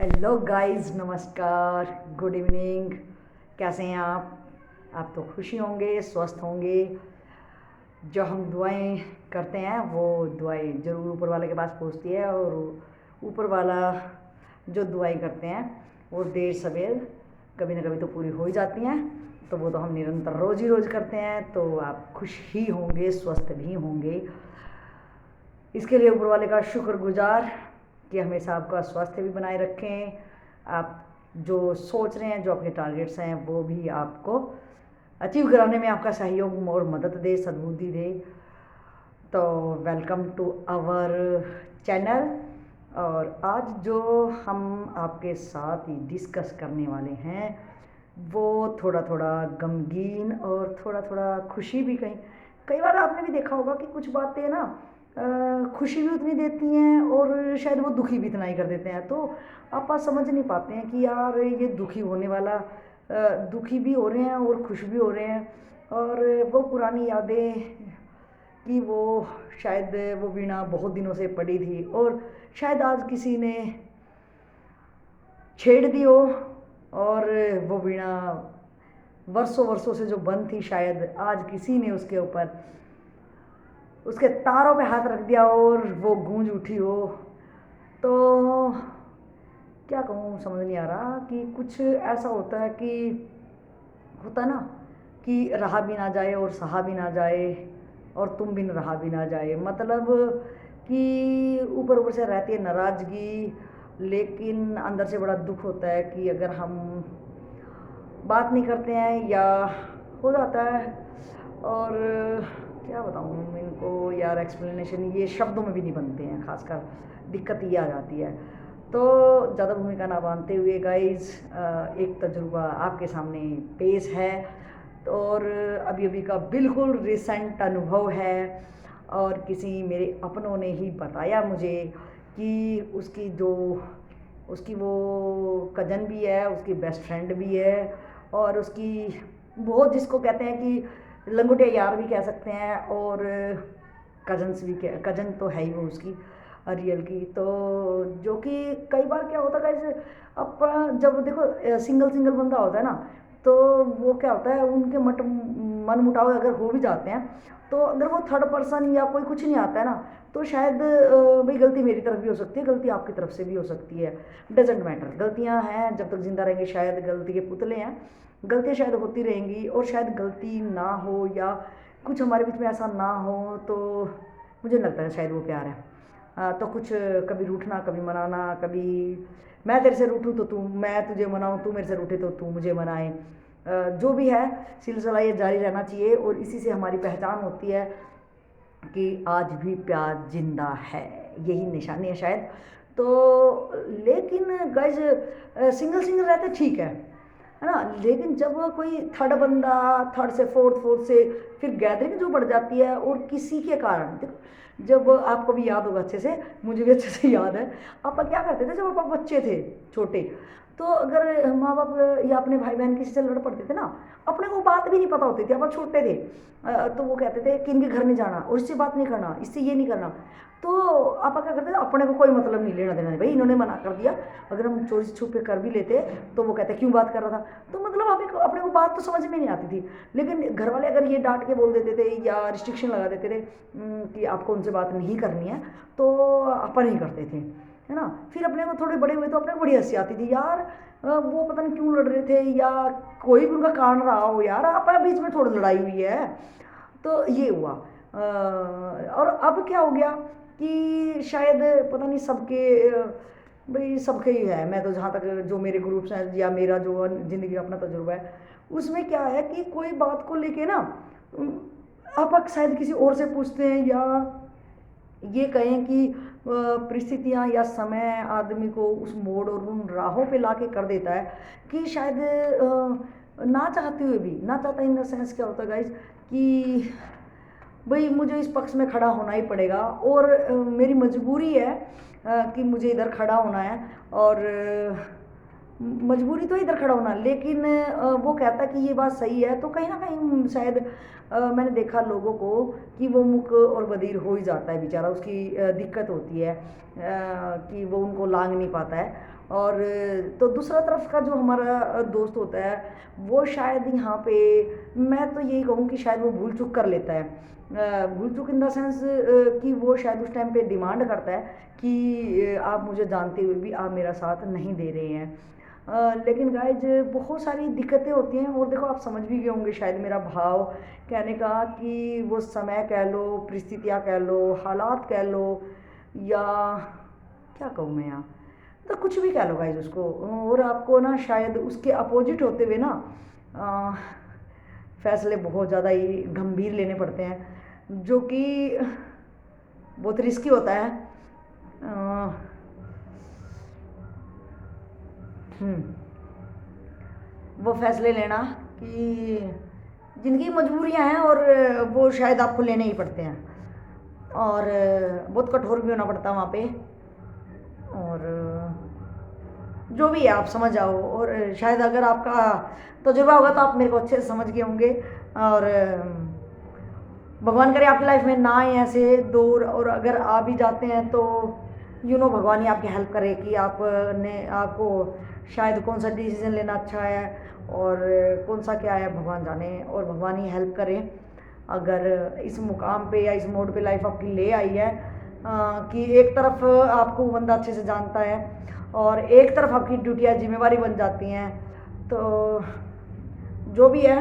Hello guys, नमस्कार, good evening. कैसे हैं आप तो खुशी होंगे, स्वस्थ होंगे। जो हम दुआएं करते हैं वो दुआएं ज़रूर ऊपर वाले के पास पहुंचती है, और ऊपर वाला जो दुआएं करते हैं वो देर सवेर कभी ना कभी तो पूरी हो ही जाती हैं। तो वो तो हम निरंतर रोज़ ही रोज़ करते हैं, तो आप खुश ही होंगे, स्वस्थ भी होंगे। इसके लिए ऊपर वाले का शुक्रगुजार कि हमेशा आपका स्वास्थ्य भी बनाए रखें। आप जो सोच रहे हैं, जो अपने टारगेट्स हैं, वो भी आपको अचीव कराने में आपका सहयोग और मदद दे, सद्बुद्धि दे। तो वेलकम टू आवर चैनल। और आज जो हम आपके साथ डिस्कस करने वाले हैं वो थोड़ा थोड़ा गमगीन और थोड़ा थोड़ा खुशी भी। कई बार आपने भी देखा होगा कि कुछ बातें ना खुशी भी उतनी देती हैं और शायद वो दुखी भी इतना ही कर देते हैं। तो आप समझ नहीं पाते हैं कि यार ये दुखी होने वाला, दुखी भी हो रहे हैं और खुश भी हो रहे हैं। और वो पुरानी यादें कि वो शायद वो वीणा बहुत दिनों से पड़ी थी और शायद आज किसी ने छेड़ दी हो, और वो वीणा वर्षों वर्षों से जो बंद थी, शायद आज किसी ने उसके ऊपर उसके तारों पे हाथ रख दिया और वो गूंज उठी हो। तो क्या कहूँ, समझ नहीं आ रहा कि कुछ ऐसा होता है कि होता ना कि रहा भी ना जाए और सहा भी ना जाए और तुम बिन रहा भी ना जाए। मतलब कि ऊपर ऊपर से रहती है नाराज़गी, लेकिन अंदर से बड़ा दुख होता है कि अगर हम बात नहीं करते हैं या हो जाता है। और क्या बताऊँ इनको यार, एक्सप्लेनेशन ये शब्दों में भी नहीं बनते हैं। खासकर दिक्कत ये आ जाती है। तो ज़्यादा भूमिका ना बांधते हुए गाइस, एक तजुर्बा आपके सामने पेश है और अभी अभी का बिल्कुल रिसेंट अनुभव है। और किसी मेरे अपनों ने ही बताया मुझे कि उसकी वो कज़न भी है, उसकी बेस्ट फ्रेंड भी है, और उसकी बहुत जिसको कहते हैं कि लंगोटिया यार भी कह सकते हैं, और कज़न्स भी, कज़न तो है ही वो उसकी रियल की। तो जो कि कई बार क्या होता है गाइस, अब जब देखो सिंगल सिंगल बंदा होता है ना, तो वो क्या होता है, उनके मन मुटाव अगर हो भी जाते हैं, तो अगर वो थर्ड पर्सन या कोई कुछ नहीं आता है ना, तो शायद भाई गलती मेरी तरफ भी हो सकती है, गलती आपकी तरफ से भी हो सकती है। डजेंट मैटर, गलतियां हैं, जब तक जिंदा रहेंगे शायद गलती के पुतले हैं, गलतियाँ शायद होती रहेंगी। और शायद गलती ना हो या कुछ हमारे बीच में ऐसा ना हो, तो मुझे नहीं लगता है शायद वो प्यार है। तो कुछ कभी रूठना, कभी मनाना, कभी मैं तेरे से रूठूँ तो तू, मैं तुझे मनाऊँ, तू मेरे से रूठे तो तू मुझे मनाए। जो भी है सिलसिला ये जारी रहना चाहिए, और इसी से हमारी पहचान होती है कि आज भी प्यार जिंदा है, यही निशानी है शायद। तो लेकिन गाइज सिंगल सिंगल रहते ठीक है ना, लेकिन जब कोई थर्ड बंदा, थर्ड से फोर्थ, फोर्थ से फिर गैदरिंग जो बढ़ जाती है, और किसी के कारण देखो, जब आपको भी याद होगा अच्छे से, मुझे भी अच्छे से याद है, आप क्या करते थे जब आप बच्चे थे छोटे, तो अगर माँ बाप या अपने भाई बहन किसी से लड़ पड़ते थे ना, अपने को बात भी नहीं पता होती थी, आप छोटे थे, तो वो कहते थे कि इनके घर नहीं जाना, और इससे बात नहीं करना, इससे ये नहीं करना। तो आप क्या करते थे, अपने को कोई मतलब नहीं, लेना देना नहीं, भाई इन्होंने मना कर दिया, अगर हम चोरी छुप के कर भी लेते तो वो कहते क्यों बात कर रहा था। तो मतलब अपने को बात तो समझ में नहीं आती थी, लेकिन घर वाले अगर ये डांट के बोल देते थे या रिस्ट्रिक्शन लगा देते थे कि आपको उनसे बात नहीं करनी है, तो अपन ही करते थे, है ना। फिर अपने को थोड़े बड़े हुए तो अपने को बड़ी हंसी आती थी यार, वो पता नहीं क्यों लड़ रहे थे, या कोई भी उनका कारण रहा हो यार, अपने बीच में थोड़ी लड़ाई हुई है। तो ये हुआ। और अब क्या हो गया कि शायद पता नहीं सबके, भाई सबके ही है। मैं तो जहाँ तक जो मेरे ग्रुप्स हैं या मेरा जो ज़िंदगी का अपना तजुर्बा है, उसमें क्या है कि कोई बात को लेके ना आप शायद किसी और से पूछते हैं, या ये कहें कि परिस्थितियाँ या समय आदमी को उस मोड़ और उन राहों पे लाके कर देता है कि शायद ना चाहते हुए भी, ना चाहता इन द सेंस क्या होता है गाइज, कि भाई मुझे इस पक्ष में खड़ा होना ही पड़ेगा, और मेरी मजबूरी है कि मुझे इधर खड़ा होना है, और मजबूरी तो इधर खड़ा होना, लेकिन वो कहता कि ये बात सही है, तो कहीं ना कहीं शायद मैंने देखा लोगों को कि वो मुक और बधिर हो ही जाता है बेचारा, उसकी दिक्कत होती है कि वो उनको लांग नहीं पाता है। और तो दूसरा तरफ का जो हमारा दोस्त होता है वो शायद यहाँ पे, मैं तो यही कहूँ कि शायद वो भूल चूक कर लेता है। भूल चूक इन द सेंस कि वो शायद उस टाइम पे डिमांड करता है कि आप मुझे जानते हुए भी आप मेरा साथ नहीं दे रहे हैं। लेकिन गाइज बहुत सारी दिक्कतें होती हैं, और देखो आप समझ भी गए होंगे शायद मेरा भाव कहने का, कि वो समय कह लो, परिस्थितियाँ कह लो, हालात कह लो, या क्या कहूँ मैं यहाँ, तो कुछ भी कह लो गाइज उसको। और आपको ना शायद उसके अपोजिट होते हुए ना अ, फैसले बहुत ज़्यादा ही गंभीर लेने पड़ते हैं, जो कि बहुत रिस्की होता है। अ, वो फैसले लेना कि जिनकी मजबूरियां हैं, और वो शायद आपको लेने ही पड़ते हैं, और बहुत कठोर भी होना पड़ता है वहाँ पे। और जो भी है आप समझ जाओ, और शायद अगर आपका तजुर्बा होगा तो आप मेरे को अच्छे से समझ गए होंगे। और भगवान करे आपकी लाइफ में ना आए ऐसे दौर, और अगर आ भी जाते हैं तो भगवान ही आपकी हेल्प करे कि आपको शायद कौन सा डिसीजन लेना अच्छा है और कौन सा क्या है, भगवान जाने, और भगवान ही हेल्प करे। अगर इस मुकाम पे या इस मोड पे लाइफ आपकी ले आई है कि एक तरफ आपको वो बंदा अच्छे से जानता है और एक तरफ आपकी ड्यूटियाँ जिम्मेवारी बन जाती हैं, तो जो भी है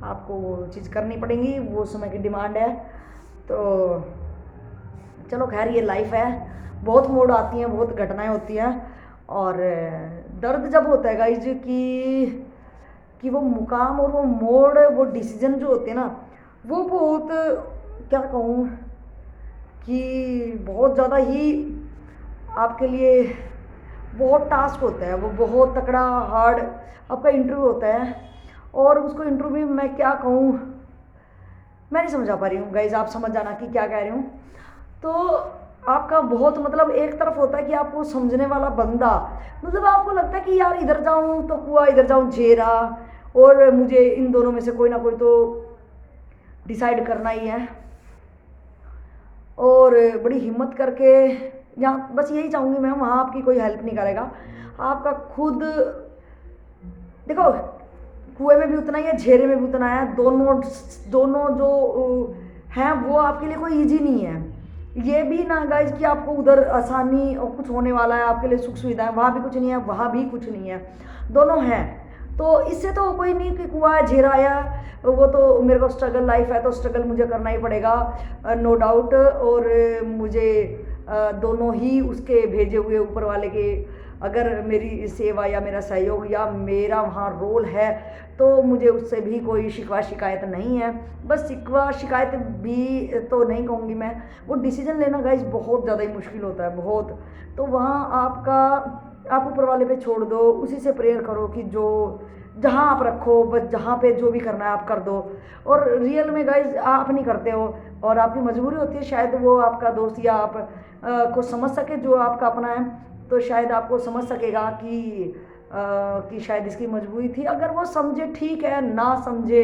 आपको वो चीज़ करनी पड़ेगी, वो समय की डिमांड है। तो चलो खैर, ये लाइफ है, बहुत मोड़ आती हैं, बहुत घटनाएं होती हैं, और दर्द जब होता है गाइज कि वो मुकाम और वो मोड़, वो डिसीजन जो होते हैं ना, वो बहुत, क्या कहूँ, कि बहुत ज़्यादा ही आपके लिए बहुत टास्क होता है, वो बहुत तकड़ा हार्ड आपका इंटरव्यू होता है। और उसको इंटरव्यू में मैं क्या कहूँ, मैं नहीं समझा पा रही हूँ गाइज, आप समझ जाना कि क्या कह रही हूँ। तो आपका बहुत मतलब एक तरफ होता है कि आपको समझने वाला बंदा, मतलब आपको लगता है कि यार इधर जाऊँ तो कुआ, इधर जाऊँ झेरा, और मुझे इन दोनों में से कोई ना कोई तो डिसाइड करना ही है। और बड़ी हिम्मत करके, यहाँ बस यही चाहूँगी मैं, वहाँ आपकी कोई हेल्प नहीं करेगा, आपका खुद देखो, कुएं में भी उतना ही है, झेरे में भी उतना है, दोनों जो हैं वो आपके लिए कोई इजी नहीं है। ये भी ना गाइज कि आपको उधर आसानी और कुछ होने वाला है, आपके लिए सुख सुविधा है, वहाँ भी कुछ नहीं है, वहाँ भी कुछ नहीं है, दोनों हैं। तो इससे तो कोई नहीं कि कुआ है, झेरा आया, वो तो मेरे को स्ट्रगल लाइफ है, तो स्ट्रगल मुझे करना ही पड़ेगा, नो डाउट। और मुझे दोनों ही उसके भेजे हुए ऊपर वाले के, अगर मेरी सेवा या मेरा सहयोग या मेरा वहाँ रोल है, तो मुझे उससे भी कोई शिकवा शिकायत नहीं है। बस शिकवा शिकायत भी तो नहीं कहूँगी मैं, वो डिसीजन लेना गाइज बहुत ज़्यादा ही मुश्किल होता है, बहुत। तो वहाँ आप ऊपर वाले पे छोड़ दो, उसी से प्रेयर करो कि जो जहाँ आप रखो, बस जहाँ पे जो भी करना है आप कर दो। और रियल में गाइज आप नहीं करते हो, और आपकी मजबूरी होती है, शायद वो आपका दोस्त या आप को समझ सके जो आपका अपना है, तो शायद आपको समझ सकेगा कि शायद इसकी मजबूरी थी। अगर वो समझे ठीक है, ना समझे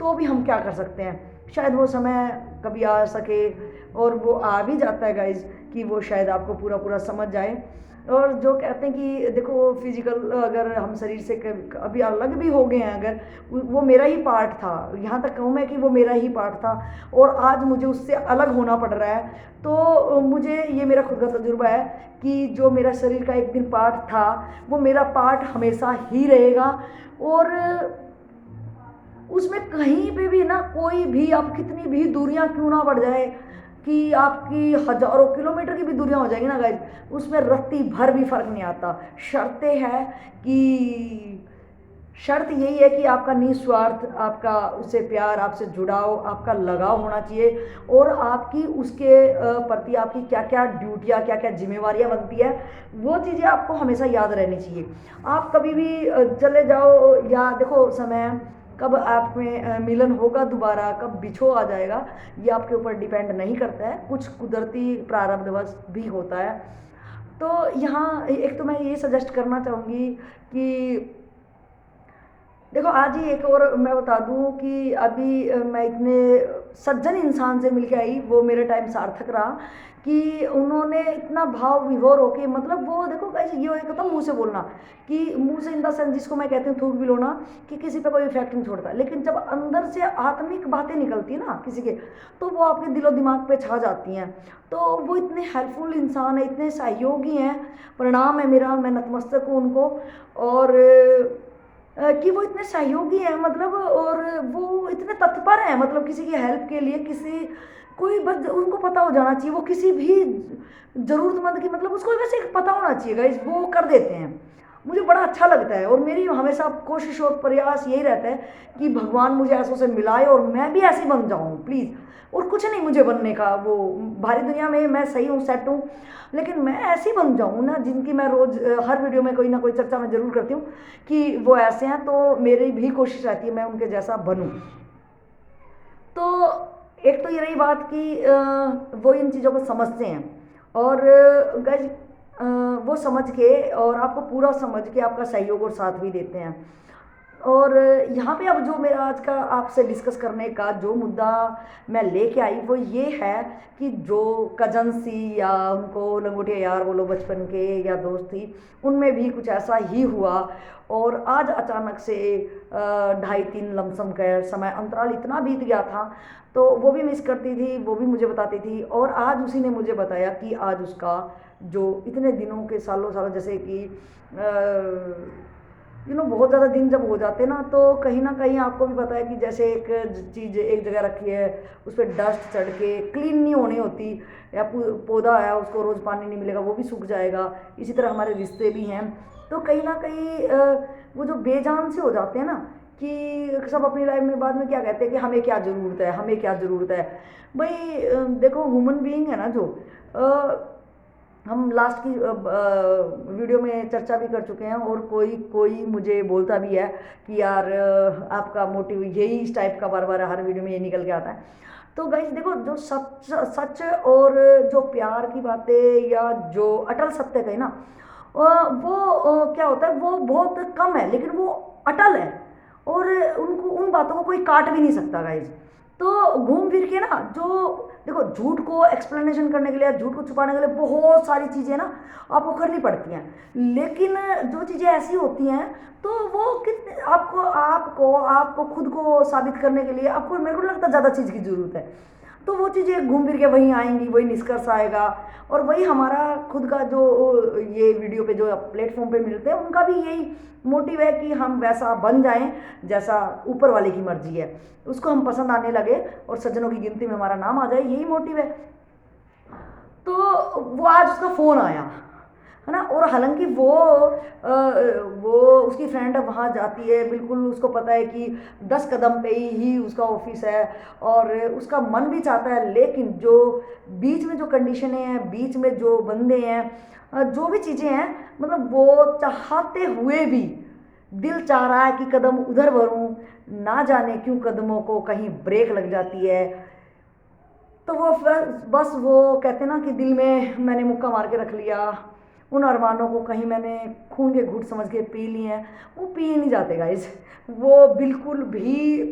तो भी हम क्या कर सकते हैं, शायद वो समय कभी आ सके, और वो आ भी जाता है गाइज कि वो शायद आपको पूरा पूरा समझ जाए। और जो कहते हैं कि देखो फिजिकल, अगर हम शरीर से अभी अलग भी हो गए हैं, अगर वो मेरा ही पार्ट था, यहाँ तक कहूँ मैं कि वो मेरा ही पार्ट था, और आज मुझे उससे अलग होना पड़ रहा है, तो मुझे ये मेरा खुद का तजुर्बा है कि जो मेरा शरीर का एक दिन पार्ट था, वो मेरा पार्ट हमेशा ही रहेगा। और उसमें कहीं पे भी ना, कोई भी आप कितनी भी दूरियां क्यों ना बढ़ जाए, कि आपकी हजारों किलोमीटर की भी दूरियां हो जाएगी ना गाइज, उसमें रत्ती भर भी फर्क नहीं आता। शर्तें है कि शर्त यही है कि आपका निस्वार्थ, आपका उससे प्यार, आपसे जुड़ाव, आपका लगाव होना चाहिए, और आपकी उसके प्रति आपकी क्या क्या ड्यूटियाँ, क्या क्या जिम्मेवारियाँ बनती है, वो चीज़ें आपको हमेशा याद रहनी चाहिए। आप कभी भी चले जाओ, या देखो समय कब आप में मिलन होगा दोबारा, कब बिछो आ जाएगा, ये आपके ऊपर डिपेंड नहीं करता है, कुछ कुदरती प्रारब्धवश भी होता है। तो यहाँ एक तो मैं ये सजेस्ट करना चाहूँगी कि देखो, आज ही एक और मैं बता दूं कि अभी मैं इतने सज्जन इंसान से मिल के आई, वो मेरा टाइम सार्थक रहा कि उन्होंने इतना भाव विभोर होके, मतलब वो देखो गाइस, ये एक होता मुंह से बोलना कि मुंह से इन द सेंस जिसको मैं कहती हूँ थूक भी लो ना, कि किसी पे कोई इफेक्ट नहीं छोड़ता, लेकिन जब अंदर से आत्मिक बातें निकलती है ना किसी के, तो वो आपके दिलो दिमाग पे छा जाती हैं। तो वो इतने हेल्पफुल इंसान है, इतने सहयोगी हैं, प्रणाम है मेरा, मैं नतमस्तक हूँ उनको। और कि वो इतने सहयोगी हैं, मतलब, और वो इतने तत्पर हैं, मतलब किसी की हेल्प के लिए, किसी कोई बस उनको पता हो जाना चाहिए, वो किसी भी ज़रूरतमंद की, मतलब उसको वैसे पता होना चाहिए गाइस, वो कर देते हैं। मुझे बड़ा अच्छा लगता है, और मेरी हमेशा कोशिश और प्रयास यही रहता है कि भगवान मुझे ऐसों से मिलाए और मैं भी ऐसी बन जाऊँ प्लीज़। और कुछ नहीं मुझे बनने का, वो भारी दुनिया में मैं सही हूँ, सेट हूँ, लेकिन मैं ऐसी बन जाऊँ ना, जिनकी मैं रोज़ हर वीडियो में कोई ना कोई चर्चा मैं ज़रूर करती हूँ कि वो ऐसे हैं, तो मेरी भी कोशिश रहती है मैं उनके जैसा बनूँ। तो एक तो ये रही बात कि वो इन चीज़ों को समझते हैं, और गज वो समझ के और आपको पूरा समझ के आपका सहयोग और साथ भी देते हैं। और यहाँ पे अब जो मेरा आज का आपसे डिस्कस करने का जो मुद्दा मैं लेके आई वो ये है कि जो कजन्स थी, या उनको लंगोटिया यार बोलो बचपन के, या दोस्त थी, उनमें भी कुछ ऐसा ही हुआ। और आज अचानक से 2.5-3 लमसम का समय अंतराल इतना बीत गया था, तो वो भी मिस करती थी, वो भी मुझे बताती थी, और आज उसी ने मुझे बताया कि आज उसका जो इतने दिनों के सालों सालों, जैसे कि बहुत ज़्यादा दिन जब हो जाते ना, तो कहीं ना कहीं आपको भी पता है कि जैसे एक चीज़ एक जगह रखी है, उस पर डस्ट चढ़ के क्लीन नहीं होनी होती, या पौधा है उसको रोज़ पानी नहीं मिलेगा वो भी सूख जाएगा। इसी तरह हमारे रिश्ते भी हैं, तो कहीं ना कहीं वो जो बेजान से हो जाते हैं ना, कि सब अपनी लाइफ में बाद में क्या कहते हैं कि हमें क्या ज़रूरत है, हमें क्या ज़रूरत है। भाई देखो, ह्यूमन बीइंग है ना जो, हम लास्ट की वीडियो में चर्चा भी कर चुके हैं, और कोई कोई मुझे बोलता भी है कि यार आपका मोटिव यही इस टाइप का बार बार हर वीडियो में ये निकल के आता है। तो गाइस देखो, जो सच सच और जो प्यार की बातें या जो अटल सत्य कहे ना, वो क्या होता है, वो बहुत कम है लेकिन वो अटल है, और उनको उन बातों को कोई काट भी नहीं सकता गाइस। तो घूम फिर के ना, जो देखो, झूठ को एक्सप्लेनेशन करने के लिए, झूठ को छुपाने के लिए बहुत सारी चीज़ें ना आपको करनी पड़ती हैं, लेकिन जो चीज़ें ऐसी होती हैं तो वो कितने आपको आपको आपको खुद को साबित करने के लिए आपको, मेरे को लगता है, ज़्यादा चीज़ की ज़रूरत है। तो वो चीज़ें घूम फिर के वहीं आएंगी, वही निष्कर्ष आएगा, और वही हमारा खुद का जो ये वीडियो पे जो प्लेटफॉर्म पे मिलते हैं, उनका भी यही मोटिव है कि हम वैसा बन जाएं जैसा ऊपर वाले की मर्जी है, उसको हम पसंद आने लगे और सज्जनों की गिनती में हमारा नाम आ जाए, यही मोटिव है। तो वो आज उसका फ़ोन आया है ना, और हालांकि वो उसकी फ्रेंड वहाँ जाती है, बिल्कुल उसको पता है कि 10 कदम पे ही उसका ऑफिस है, और उसका मन भी चाहता है, लेकिन जो बीच में जो कंडीशनें हैं, बीच में जो बंदे हैं, जो भी चीज़ें हैं, मतलब वो चाहते हुए भी दिल चाह रहा है कि कदम उधर बढ़ूँ, ना जाने क्यों कदमों को कहीं ब्रेक लग जाती है। तो वो बस वो कहते ना कि दिल में मैंने मुक्का मार के रख लिया, उन अरमानों को कहीं मैंने खून के घूंट समझ के पी लिए हैं, वो पिए नहीं जाते गाइस, वो बिल्कुल भी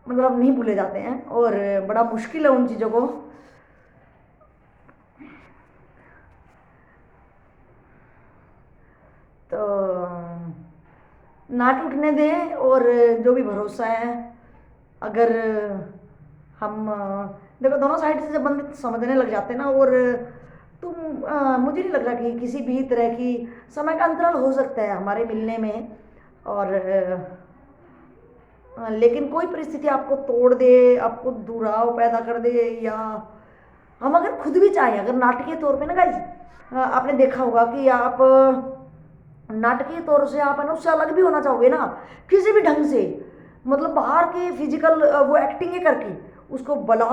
मतलब नहीं भूले जाते हैं, और बड़ा मुश्किल है उन चीज़ों को। तो ना टूटने दें, और जो भी भरोसा है, अगर हम देखो, दोनों साइड से जब बंदे समझने लग जाते हैं ना, और तुम मुझे नहीं लग रहा कि किसी भी तरह की समय का अंतराल हो सकता है हमारे मिलने में, और लेकिन कोई परिस्थिति आपको तोड़ दे, आपको दुराव पैदा कर दे, या हम अगर खुद भी चाहें, अगर नाटकीय तौर पे ना गाइस, आपने देखा होगा कि आप नाटकीय तौर से आप है ना उससे अलग भी होना चाहोगे ना, किसी भी ढंग से, मतलब बाहर के फिजिकल वो एक्टिंग करके उसको भला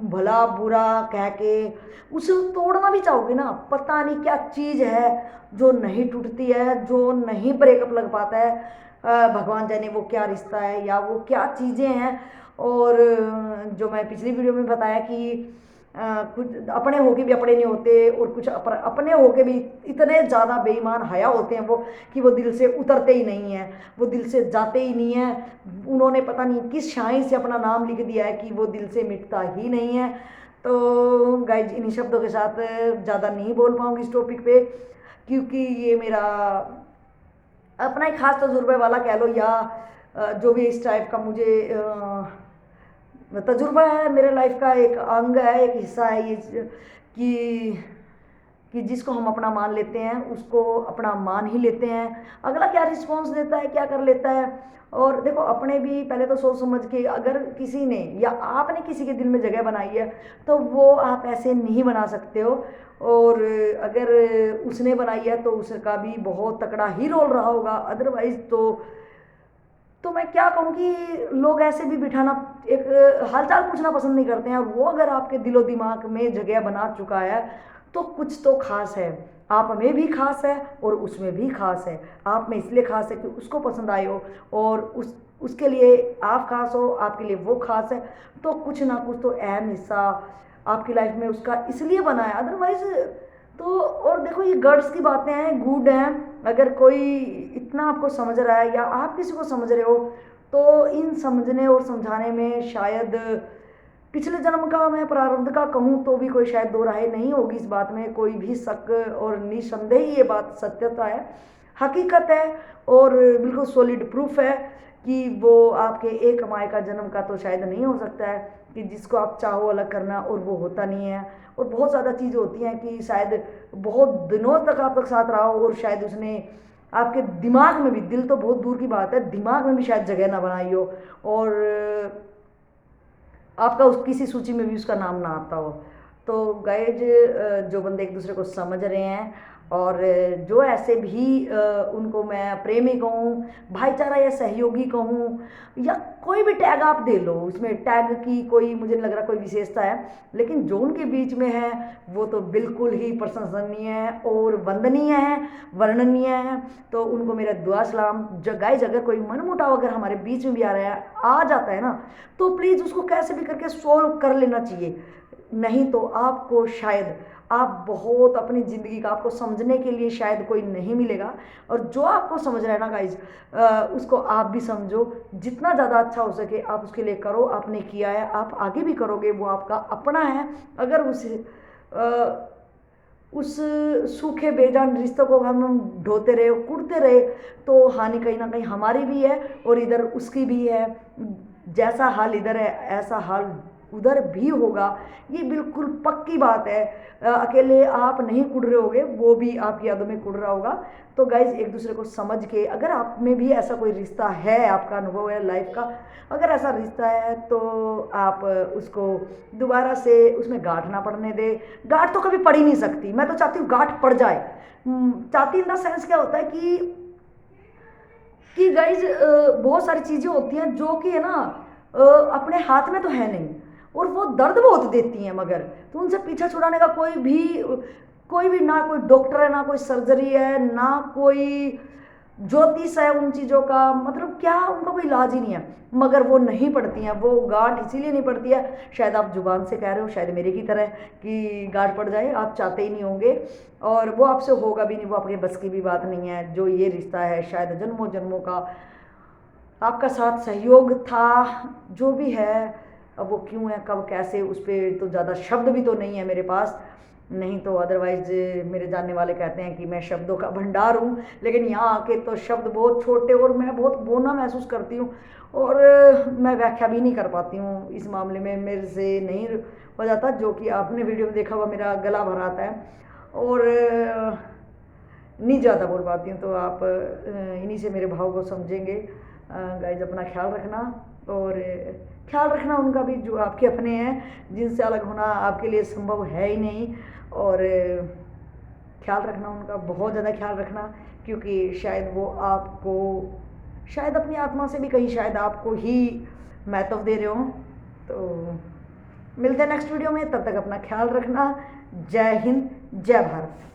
भला बुरा कह के उसे तोड़ना भी चाहोगे ना, पता नहीं क्या चीज़ है जो नहीं टूटती है, जो नहीं ब्रेकअप लग पाता है, भगवान जाने वो क्या रिश्ता है, या वो क्या चीज़ें हैं। और जो मैं पिछली वीडियो में बताया कि कुछ अपने होके भी अपने नहीं होते, और कुछ अपने होके भी इतने ज़्यादा बेईमान हया होते हैं वो, कि वो दिल से उतरते ही नहीं हैं, वो दिल से जाते ही नहीं हैं। उन्होंने पता नहीं किस शाही से अपना नाम लिख दिया है कि वो दिल से मिटता ही नहीं है। तो गाइज इन्हीं शब्दों के साथ ज़्यादा नहीं बोल पाऊँगी इस टॉपिक पे, क्योंकि ये मेरा अपना एक ख़ास तजुर्बे वाला कह लो, या जो भी इस टाइप का मुझे तजुर्बा है, मेरे लाइफ का एक अंग है, एक हिस्सा है ये, कि जिसको हम अपना मान लेते हैं उसको अपना मान ही लेते हैं। अगला क्या रिस्पॉन्स देता है, क्या कर लेता है। और देखो, अपने भी पहले तो सोच समझ के, अगर किसी ने या आपने किसी के दिल में जगह बनाई है तो वो आप ऐसे नहीं बना सकते हो। और अगर उसने बनाई है तो उसका भी बहुत तकड़ा ही रोल रहा होगा, अदरवाइज तो मैं क्या कहूँ कि लोग ऐसे भी बिठाना, एक हालचाल पूछना पसंद नहीं करते हैं। और वो अगर आपके दिलो दिमाग में जगह बना चुका है तो कुछ तो खास है, आप में भी खास है और उसमें भी खास है। आप में इसलिए खास है कि उसको पसंद आए हो, और उसके लिए आप खास हो, आपके लिए वो खास है। तो कुछ ना कुछ तो अहम हिस्सा आपकी लाइफ में उसका इसलिए बना है, अदरवाइज तो। और देखो, ये गर्ड्स की बातें हैं, गुड हैं। अगर कोई इतना आपको समझ रहा है या आप किसी को समझ रहे हो, तो इन समझने और समझाने में शायद पिछले जन्म का मैं प्रारब्ध का कहूँ तो भी कोई शायद दो राय नहीं होगी। इस बात में कोई भी शक और निसंदेह ये बात सत्यता है, हकीकत है, और बिल्कुल सॉलिड प्रूफ है कि वो आपके एक कमाए का जन्म का तो शायद नहीं हो सकता है, कि जिसको आप चाहो अलग करना और वो होता नहीं है। और बहुत ज़्यादा चीज़ें होती हैं कि शायद बहुत दिनों तक आप तक साथ रहा हो और शायद उसने आपके दिमाग में भी, दिल तो बहुत दूर की बात है, दिमाग में भी शायद जगह ना बनाई हो, और आपका उस किसी सूची में भी उसका नाम ना आता हो। तो गाइज, जो बंदे एक दूसरे को समझ रहे हैं, और जो ऐसे भी उनको मैं प्रेमी कहूँ, भाईचारा या सहयोगी कहूँ, या कोई भी टैग आप दे लो, उसमें टैग की कोई मुझे नहीं लग रहा कोई विशेषता है, लेकिन जो उनके बीच में है वो तो बिल्कुल ही प्रशंसनीय है और वंदनीय है, वर्णनीय है। तो उनको मेरा दुआ सलाम। जो गाइज, अगर कोई मनमुटाव अगर हमारे बीच में भी आ रहा है, आ जाता है ना, तो प्लीज़ उसको कैसे भी करके सोल्व कर लेना चाहिए। नहीं तो आपको शायद, आप बहुत अपनी ज़िंदगी का आपको समझने के लिए शायद कोई नहीं मिलेगा। और जो आपको समझ रहा है ना गाइज, उसको आप भी समझो, जितना ज़्यादा अच्छा हो सके आप उसके लिए करो। आपने किया है, आप आगे भी करोगे, वो आपका अपना है। अगर उस सूखे बेजान रिश्तों को हम ढोते रहे, कुड़ते रहे, तो हानि कहीं ना कहीं हमारी भी है और इधर उसकी भी है। जैसा हाल इधर है ऐसा हाल उधर भी होगा, ये बिल्कुल पक्की बात है। अकेले आप नहीं कुड़ रहे होगे, वो भी आपकी यादों में कुड़ रहा होगा। तो गाइज, एक दूसरे को समझ के, अगर आप में भी ऐसा कोई रिश्ता है, आपका अनुभव है लाइफ का, अगर ऐसा रिश्ता है तो आप उसको दोबारा से उसमें गांठ ना पड़ने दे। गांठ तो कभी पड़ ही नहीं सकती, मैं तो चाहती हूँ गांठ पड़ जाए। चाहती इन द सेंस क्या होता है कि गाइज, बहुत सारी चीज़ें होती हैं जो कि है ना, अपने हाथ में तो है नहीं, और वो दर्द बहुत देती हैं, मगर तो उनसे पीछा छुड़ाने का कोई भी ना कोई डॉक्टर है, ना कोई सर्जरी है, ना कोई ज्योतिष है उन चीज़ों का, मतलब क्या उनका कोई इलाज ही नहीं है। मगर वो नहीं पड़ती हैं, वो गांठ इसीलिए नहीं पड़ती है, शायद आप जुबान से कह रहे हो, शायद मेरे की तरह कि गांठ पड़ जाए, आप चाहते ही नहीं होंगे, और वो आपसे होगा भी नहीं, वो आपके बस की भी बात नहीं है। जो ये रिश्ता है शायद जन्मों जन्मों का आपका साथ सहयोग था, जो भी है। अब वो क्यों है, कब, कैसे, उस पर तो ज़्यादा शब्द भी तो नहीं है मेरे पास, नहीं तो अदरवाइज मेरे जानने वाले कहते हैं कि मैं शब्दों का भंडार हूँ, लेकिन यहाँ आके तो शब्द बहुत छोटे और मैं बहुत बोना महसूस करती हूँ, और मैं व्याख्या भी नहीं कर पाती हूँ इस मामले में, मेरे से नहीं हो जाता। जो कि आपने वीडियो में देखा हुआ, मेरा गला भर आता है और नहीं ज़्यादा बोल पाती हूँ। तो आप इन्हीं से मेरे भाव को समझेंगे। गाइज, अपना ख्याल रखना, और ख्याल रखना उनका भी जो आपके अपने हैं, जिनसे अलग होना आपके लिए संभव है ही नहीं। और ख्याल रखना उनका, बहुत ज़्यादा ख्याल रखना, क्योंकि शायद वो आपको, शायद अपनी आत्मा से भी कहीं शायद आपको ही महत्व दे रहे हो। तो मिलते हैं नेक्स्ट वीडियो में, तब तक अपना ख्याल रखना। जय हिंद, जय भारत।